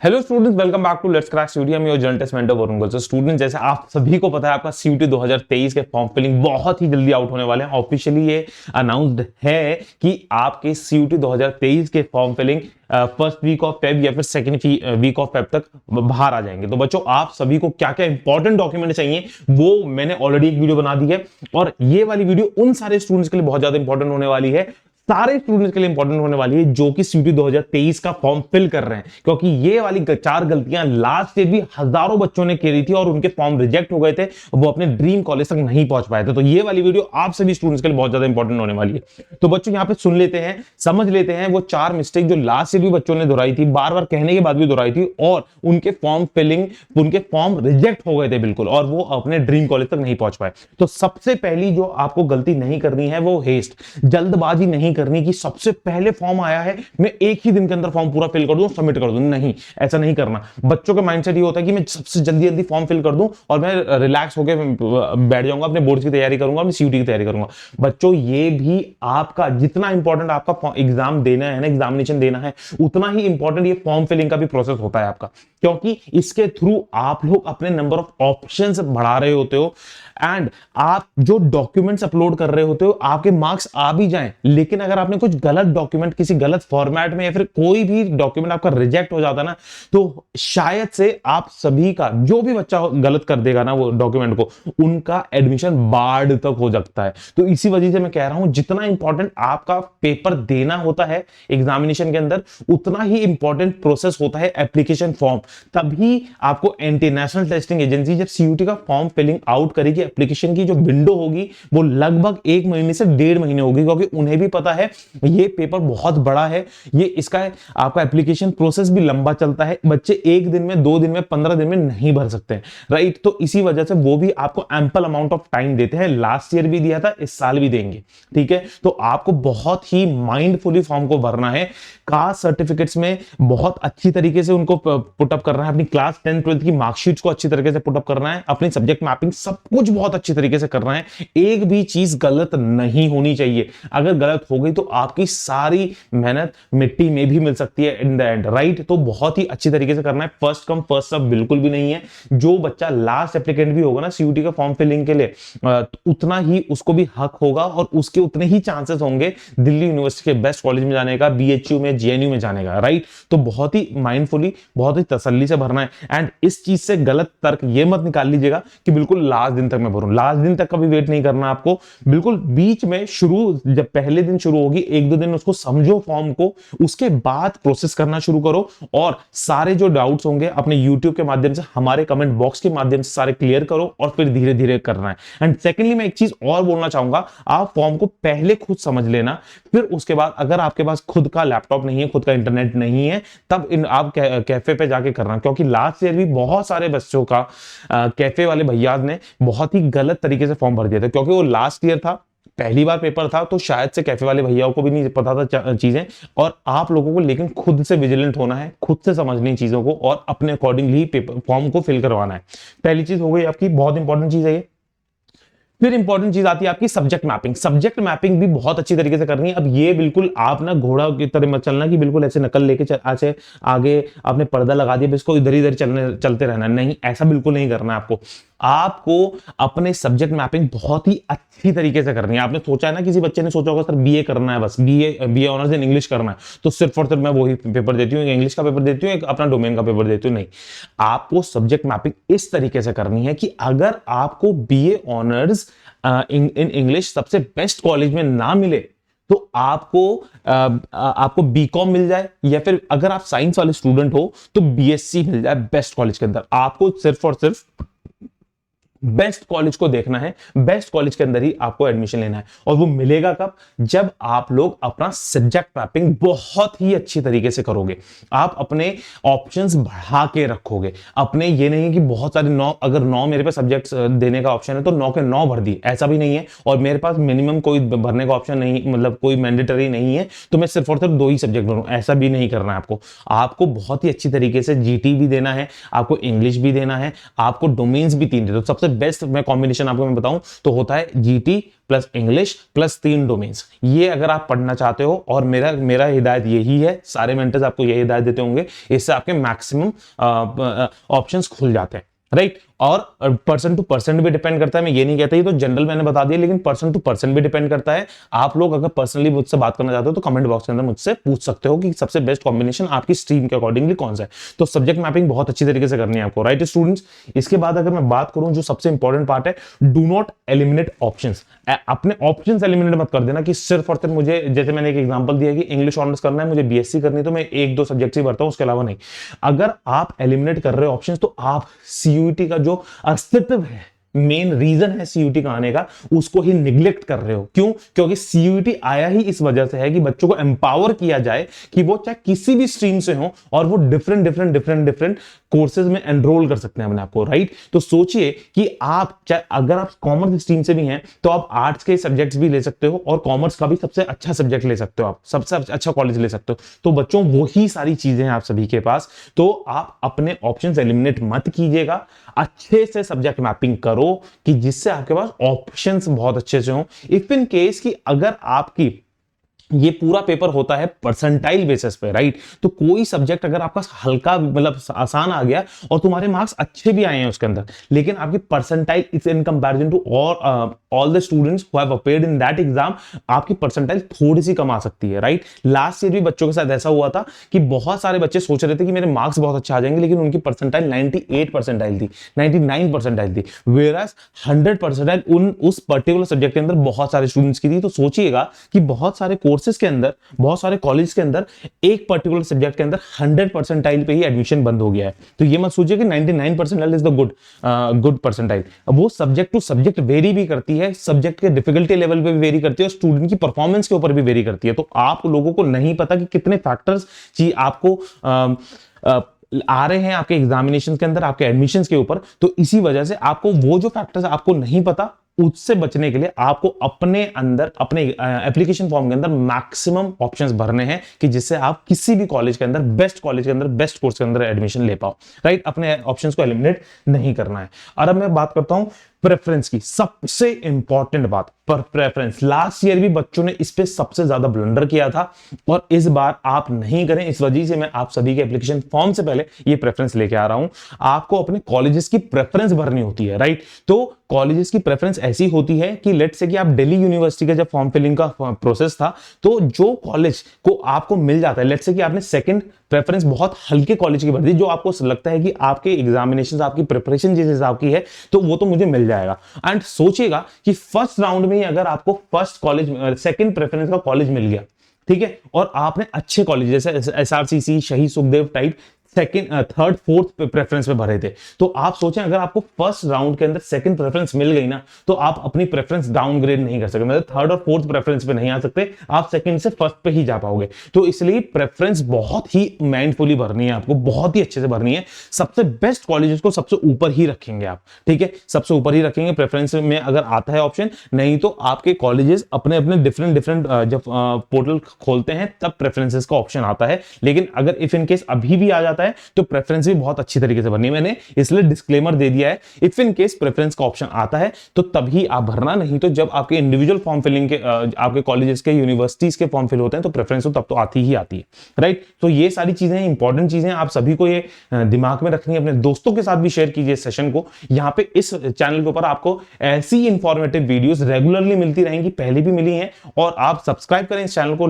Hello students, welcome back to let's crack CUET. I'm your general test mentor Varun Goyal. Student, जैसे आप सभी को पता है, आपका सीयूटी 2023 के फॉर्म फिलिंग बहुत ही जल्दी आउट होने वाले हैं। ऑफिशियली ये अनाउंस्ड है कि आपके सीयूटी 2023 के form filling first week of Feb या फिर सेकंड वीक ऑफ फेब तक बाहर आ जाएंगे। तो बच्चों, आप सभी को क्या क्या इंपॉर्टेंट डॉक्यूमेंट चाहिए वो मैंने ऑलरेडी एक वीडियो बना दी है, और ये वाली वीडियो उन सारे स्टूडेंट्स के लिए बहुत ज्यादा इंपॉर्टेंट होने वाली है, सारे स्टूडेंट्स के लिए इंपॉर्टेंट होने वाली है जो कि सीयूटी 2023 का फॉर्म फिल कर रहे हैं। क्योंकि ये वाली चार गलतियां लास्ट ईयर भी हजारों बच्चों ने करी थी और उनके फॉर्म रिजेक्ट हो गए थे, वो अपने ड्रीम कॉलेज तक नहीं पहुंच पाए थे। तो ये वाली वीडियो आप सभी स्टूडेंट्स के लिए बहुत ज्यादा इंपॉर्टेंट होने वाली है। तो बच्चों, यहां पे सुन लेते हैं, समझ लेते हैं वो चार मिस्टेक जो लास्ट ईयर भी बच्चों ने दोहराई थी, बार बार कहने के बाद भी दोहराई थी, और उनके फॉर्म रिजेक्ट हो गए थे बिल्कुल, और वो अपने ड्रीम कॉलेज तक नहीं पहुंच पाए। तो सबसे पहली जो आपको गलती नहीं करनी है वो हेस्ट, जल्दबाजी नहीं करनी कि सबसे पहले फॉर्म आया है, मैं एक ही दिन के अंदर फॉर्म पूरा फिल कर दूं, सबमिट कर दूं। नहीं, ऐसा नहीं करना। बच्चों का माइंडसेट ये होता है कि मैं सबसे जल्दी जल्दी फॉर्म फिल कर दूं और मैं रिलैक्स होकर बैठ जाऊंगा, अपने बोर्ड की तैयारी करूंगा, अपनी सीयूटी की तैयारी करूंगा। बच्चों, ये भी आपका जितना इंपॉर्टेंट आपका एग्जाम देना है ना, एग्जामिनेशन देना है, उतना ही इंपॉर्टेंट ये फॉर्म फिलिंग का भी प्रोसेस होता है आपका। क्योंकि इसके थ्रू आप लोग अपने नंबर ऑफ ऑप्शंस बढ़ा रहे होते हो, एंड आप जो डॉक्यूमेंट्स अपलोड कर रहे होते हो, आपके मार्क्स आ भी जाएं, लेकिन अगर आपने कुछ गलत डॉक्यूमेंट किसी गलत फॉर्मेट में या फिर कोई भी डॉक्यूमेंट आपका रिजेक्ट हो जाता ना, तो शायद से आप सभी का, जो भी बच्चा गलत कर देगा ना वो डॉक्यूमेंट को, उनका एडमिशन बाढ़ तक हो सकता है। तो इसी वजह से मैं कह रहा हूं, जितना इंपॉर्टेंट आपका पेपर देना होता है एग्जामिनेशन के अंदर, उतना ही इंपॉर्टेंट प्रोसेस होता है एप्लीकेशन फॉर्म। तभी आपको इंटरनेशनल टेस्टिंग एजेंसी जब सीयूटी का फॉर्म फिलिंग आउट करेगी, एप्लीकेशन की जो विंडो होगी वो लगभग 1 महीने से 1.5 महीने होगी, क्योंकि उन्हें भी पता है ये पेपर बहुत बड़ा है, ये इसका आपका एप्लीकेशन प्रोसेस भी लंबा चलता है। बच्चे 1 दिन में, 2 दिन में, 15 दिन में नहीं भर सकते, राइट? तो इसी वजह से वो भी आपको एम्पल अमाउंट ऑफ टाइम देते हैं। लास्ट ईयर भी दिया था, इस साल भी देंगे, ठीक है? तो आपको बहुत ही माइंडफुली फॉर्म को भरना है। कास्ट सर्टिफिकेट्स में बहुत अच्छी तरीके से उनको पुटअप करना है, अपनी क्लास 10 12 की मार्कशीट्स को अच्छी तरीके से पुटअप करना है, अपनी सब्जेक्ट मैपिंग सब कुछ बहुत अच्छी तरीके से करना है। एक भी चीज गलत नहीं होनी चाहिए। अगर गलत हो गई तो आपकी सारी मेहनत मिट्टी में भी मिल सकती है इन द एंड, राइट? तो बहुत ही अच्छी तरीके से करना है। फर्स्ट कम फर्स्ट सर्व बिल्कुल भी नहीं है। जो बच्चा लास्ट एप्लीकेंट भी होगा ना सीयूटी का फॉर्म फिलिंग के लिए, उतना ही उसको भी हक होगा और उसके उतने ही चांसेस होंगे दिल्ली यूनिवर्सिटी के बेस्ट कॉलेज में जाने का, बीएचयू में, जेएनयू में जाने का, राइट? तो बहुत ही माइंडफुली, बहुत ही तसल्ली से भरना है। एंड इस चीज से गलत तर्क ये मत निकाल लीजिएगा कि बिल्कुल लास्ट दिन तक मैं भरूं। लास्ट दिन तक कभी वेट नहीं करना आपको, बिल्कुल बीच में शुरू, जब पहले दिन शुरू होगी, 1-2 दिन उसको समझो फॉर्म को, उसके बाद प्रोसेस करना शुरू करो, और सारे जो डाउट्स होंगे अपने यूट्यूब के माध्यम से, हमारे कमेंट बॉक्स के माध्यम से सारे क्लियर करो, और फिर धीरे धीरे करना है। एंड सेकेंडली, मैं एक चीज और बोलना चाहूंगा, आप फॉर्म को पहले खुद समझ लेना, फिर उसके बाद अगर आपके पास खुद का लैपटॉप नहीं है, खुद का इंटरनेट नहीं है, तब आप कैफे पे जाके करना। क्योंकि लास्ट ईयर भी बहुत सारे बच्चों का कैफे वाले भैया ने बहुत ही गलत तरीके से फॉर्म भर दिया था, क्योंकि वो लास्ट ईयर था, पहली बार पेपर था, तो शायद से कैफे वाले भैयाओं को भी नहीं पता था चीजें। और आप लोगों को लेकिन खुद से विजिलेंट होना है, खुद से समझनी चीजों को, और अपने अकॉर्डिंगली पेपर फॉर्म को फिल करवाना है। पहली चीज हो गई आपकी, बहुत इंपॉर्टेंट चीज है ये। फिर इंपॉर्टेंट चीज आती है आपकी सब्जेक्ट मैपिंग। सब्जेक्ट मैपिंग भी बहुत अच्छी तरीके से करनी है। अब ये बिल्कुल आप ना घोड़ा की तरह मत चलना कि बिल्कुल ऐसे नकल लेके ऐसे आगे आपने पर्दा लगा दिया, इसको इधर इधर चलते रहना। नहीं, ऐसा बिल्कुल नहीं करना है आपको। आपको अपने सब्जेक्ट मैपिंग बहुत ही अच्छी तरीके से करनी है। आपने सोचा है ना, किसी बच्चे ने सोचा होगा सर बीए करना है, बस बीए ऑनर्स इन इंग्लिश करना है, तो सिर्फ और सिर्फ मैं वही पेपर देती हूँ, इंग्लिश का पेपर देती हूँ, एक अपना डोमेन का पेपर देती हूँ। नहीं, आपको सब्जेक्ट मैपिंग इस तरीके से करनी है कि अगर आपको बीए ऑनर्स इन इंग्लिश सबसे बेस्ट कॉलेज में ना मिले, तो आपको बीकॉम मिल जाए, या फिर अगर आप साइंस वाले स्टूडेंट हो तो बीएससी मिल जाए बेस्ट कॉलेज के अंदर। आपको सिर्फ और सिर्फ बेस्ट कॉलेज को देखना है, बेस्ट कॉलेज के अंदर ही आपको एडमिशन लेना है। और वो मिलेगा कब? जब आप लोग अपना सब्जेक्ट मैपिंग बहुत ही अच्छी तरीके से करोगे, आप अपने ऑप्शंस बढ़ा के रखोगे। अपने ये नहीं कि बहुत सारे 9, अगर 9 मेरे पास सब्जेक्ट्स देने का ऑप्शन है तो 9 के 9 भर दिए, ऐसा भी नहीं है। और मेरे पास मिनिमम कोई भरने का ऑप्शन नहीं, मतलब कोई मैंडेटरी नहीं है, तो मैं सिर्फ और सिर्फ 2 ही सब्जेक्ट भरूं, ऐसा भी नहीं करना है आपको। आपको बहुत ही अच्छी तरीके से जीटी भी देना है, आपको इंग्लिश भी देना है, आपको डोमेन्स भी 3 दे दो। सबसे सबसे बेस्ट मैं कॉम्बिनेशन आपको मैं बताऊं तो होता है GT plus English plus 3 domains. ये अगर आप पढ़ना चाहते हो, और मेरा हिदायत यही है, सारे मेंटर्स आपको यही हिदायत देते होंगे, इससे आपके मैक्सिमम ऑप्शंस खुल जाते हैं, राइट। और पर्सन टू पर्सन भी डिपेंड करता है, मैं ये नहीं कहता, ये तो जनरल मैंने बता दिया, लेकिन पर्सन टू पर्सन भी डिपेंड करता है। आप लोग अगर पर्सनली मुझसे बात करना चाहते हो तो कमेंट बॉक्स के अंदर मुझसे पूछ सकते हो कि सबसे बेस्ट कॉम्बिनेशन आपकी स्ट्रीम के अकॉर्डिंगली कौन सा है। तो सब्जेक्ट मैपिंग बहुत अच्छी तरीके से करनी है आपको, राइट स्टूडेंट्स। इसके बाद अगर मैं बात करूं जो सबसे इंपॉर्टेंट पार्ट है, डू नॉट एलिमिनेट ऑप्शंस। अपने ऑप्शंस एलिमिनेट मत कर देना कि सिर्फ और सिर्फ मुझे, जैसे मैंने एक एग्जांपल दिया कि इंग्लिश ऑनर्स करना है, मुझे बीएससी करनी है, तो मैं 1-2 सब्जेक्ट्स ही भरता हूं, उसके अलावा नहीं। अगर आप एलिमिनेट कर रहे हो ऑप्शंस, तो आप सीयूईटी का जो अस्तित्व है, मेन रीजन है सीयूटी का आने का, उसको ही निग्लेक्ट कर रहे हो। क्यों? क्योंकि सीयूटी आया ही इस वजह से है कि बच्चों को एम्पावर किया जाए कि वो चाहे किसी भी स्ट्रीम से हो और वो डिफरेंट कोर्सेज में एनरोल कर सकते हैं अपने आपको, राइट। तो सोचिए कि आप चाहे अगर आप कॉमर्स स्ट्रीम से भी हैं तो आप आर्ट्स के सब्जेक्ट्स भी ले सकते हो और कॉमर्स का भी सबसे अच्छा सब्जेक्ट ले सकते हो, आप सबसे अच्छा कॉलेज ले सकते हो। तो बच्चों वही सारी चीजें हैं आप सभी के पास, तो आप अपने ऑप्शंस एलिमिनेट मत कीजिएगा, अच्छे से सब्जेक्ट मैपिंग करो कि जिससे आपके पास ऑप्शंस बहुत अच्छे से हो। इफ इन केस कि अगर आपकी ये पूरा पेपर होता है परसेंटाइल बेसिस पे, राइट, तो कोई सब्जेक्ट अगर आपका हल्का मतलब आसान आ गया और तुम्हारे मार्क्स अच्छे भी आए हैं उसके अंदर, लेकिन आपकी percentile is in comparison to all the students who have appeared in that exam, आपकी परसेंटाइल थोड़ी सी कम आ सकती है, राइट। लास्ट ईयर भी बच्चों के साथ ऐसा हुआ था कि बहुत सारे बच्चे सोच रहे थे कि मेरे मार्क्स बहुत अच्छे आ जाएंगे, लेकिन उनकी परसेंटाइल 98 परसेंटाइल थी, 99 परसेंटाइल थी, वेयरएज 100 परसेंटाइल उस पर्टिकुलर सब्जेक्ट के अंदर बहुत सारे स्टूडेंट्स की थी। तो सोचिएगा कि बहुत सारे कोर्सेज के अंदर, बहुत सारे कॉलेज के अंदर एक पर्टिकुलर सब्जेक्ट के अंदर 100 परसेंटाइल पे ही एडमिशन बंद हो गया है। तो ये मत सोचिए कि 99 percentile is the good percentile. वो सब्जेक्ट टू सब्जेक्ट वेरी भी करती है, सब्जेक्ट के डिफिकल्टी लेवल पे भी वेरी करती है और स्टूडेंट की परफॉर्मेंस के ऊपर भी वेरी करती है। तो आप लोगों को नहीं पता कि कितने फैक्टर्स जी आपको आ रहे हैं आपके एग्जामिनेशन के अंदर, आपके एडमिशन के ऊपर। तो इसी वजह से आपको वो जो फैक्टर्स आपको नहीं पता, उससे बचने के लिए आपको अपने अंदर, अपने एप्लीकेशन फॉर्म के अंदर मैक्सिमम ऑप्शंस भरने हैं कि जिससे आप किसी भी कॉलेज के अंदर, बेस्ट कॉलेज के अंदर, बेस्ट कोर्स के अंदर एडमिशन ले पाओ, राइट। अपने ऑप्शंस को एलिमिनेट नहीं करना है। और अब मैं बात करता हूं प्रेफरेंस की, सबसे इंपॉर्टेंट बात पर प्रेफरेंस। लास्ट ईयर भी बच्चों ने इस पे सबसे ज्यादा ब्लंडर किया था और इस बार आप नहीं करें। इस वजह से मैं आप सभी के एप्लीकेशन फॉर्म से पहले ये प्रेफरेंस लेके आ रहा हूं। आपको अपने कॉलेजेस की प्रेफरेंस भरनी होती है, राइट। तो कॉलेजेस की प्रेफरेंस ऐसी होती है कि लेट्स से कि आप दिल्ली यूनिवर्सिटी का जब फॉर्म फिलिंग का प्रोसेस था, तो जो कॉलेज को आपको मिल जाता है, लेट्स से कि आपने सेकंड प्रेफरेंस बहुत हल्के कॉलेज की भर दी, जो आपको लगता है कि आपके एग्जामिनेशन, आपकी प्रिपरेशन जिस हिसाब की है, तो वो तो मुझे मिल जाएगा। एंड सोचिएगा कि फर्स्ट राउंड में ही अगर आपको फर्स्ट कॉलेज, सेकंड प्रेफरेंस का कॉलेज मिल गया, ठीक है, और आपने अच्छे कॉलेज जैसे एसआरसीसी, शहीद Sukhdev type second, third, fourth preference पे भरे थे, तो आप सोचें अगर आपको फर्स्ट राउंड के अंदर सेकंड प्रेफरेंस मिल गई ना, तो आप अपनी प्रेफरेंस डाउनग्रेड नहीं कर सकते, मतलब थर्ड और फोर्थ प्रेफरेंस पे नहीं आ सकते, आप सेकंड से फर्स्ट पे ही जा पाओगे। तो इसलिए प्रेफरेंस बहुत ही माइंडफुली भरनी है आपको, बहुत ही अच्छे से भरनी है। सबसे बेस्ट कॉलेजेस को सबसे ऊपर ही रखेंगे आप, ठीक है, सबसे ऊपर ही रखेंगे प्रेफरेंस में अगर आता है ऑप्शन। नहीं तो आपके कॉलेजेस अपने अपने डिफरेंट जब पोर्टल खोलते हैं तब प्रेफरेंसेस का ऑप्शन आता है। लेकिन अगर इफ इन केस अभी भी आ जाता है तो प्रेफरेंस भी बहुत अच्छी तरीके से भरनी है। मैंने इसलिए डिस्क्लेमर दे दिया है, इफ इन केस प्रेफरेंस का ऑप्शन आता है तो तभी आप भरना, नहीं तो जब आपके इंडिविजुअल फॉर्म फिलिंग के आपके कॉलेजेस के, यूनिवर्सिटीज के फॉर्म फिल होते हैं तो प्रेफरेंस तो तब तो आती ही आती है, राइट। तो ये सारी चीजें इंपॉर्टेंट चीजें आप सभी को ये दिमाग में रखनी है। अपने दोस्तों के साथ भी शेयर कीजिए सेशन को। यहाँ पे इस चैनल के ऊपर आपको ऐसी इंफॉर्मेटिव वीडियोस रेगुलरली मिलती रहेंगी, पहले भी मिली हैं, और आप सब्सक्राइब करें इस चैनल को,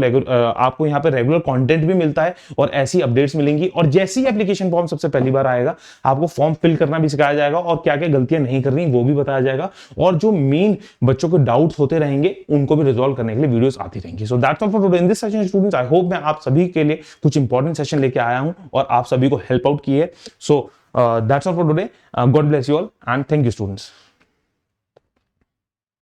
आपको यहाँ पे रेगुलर कंटेंट भी मिलता है और ऐसी अपडेट्स मिलेंगी। और जैसी एप्लीकेशन फॉर्म सबसे पहली बार आएगा, आपको फॉर्म फिल करना भी सिखाया जाएगा और क्या क्या गलतियां नहीं करनी वो भी बताया जाएगा, और जो मेन बच्चों को डाउट्स होते रहेंगे उनको भी रिजॉल्व करने के लिए वीडियोस आती रहेंगी। So that's all for today in this session students. I hope मैं आप सभी के लिए कुछ इंपॉर्टेंट सेशन लेके आया हूं और आप सभी को हेल्प आउट की है। So that's all for today. God bless you all and thank you students.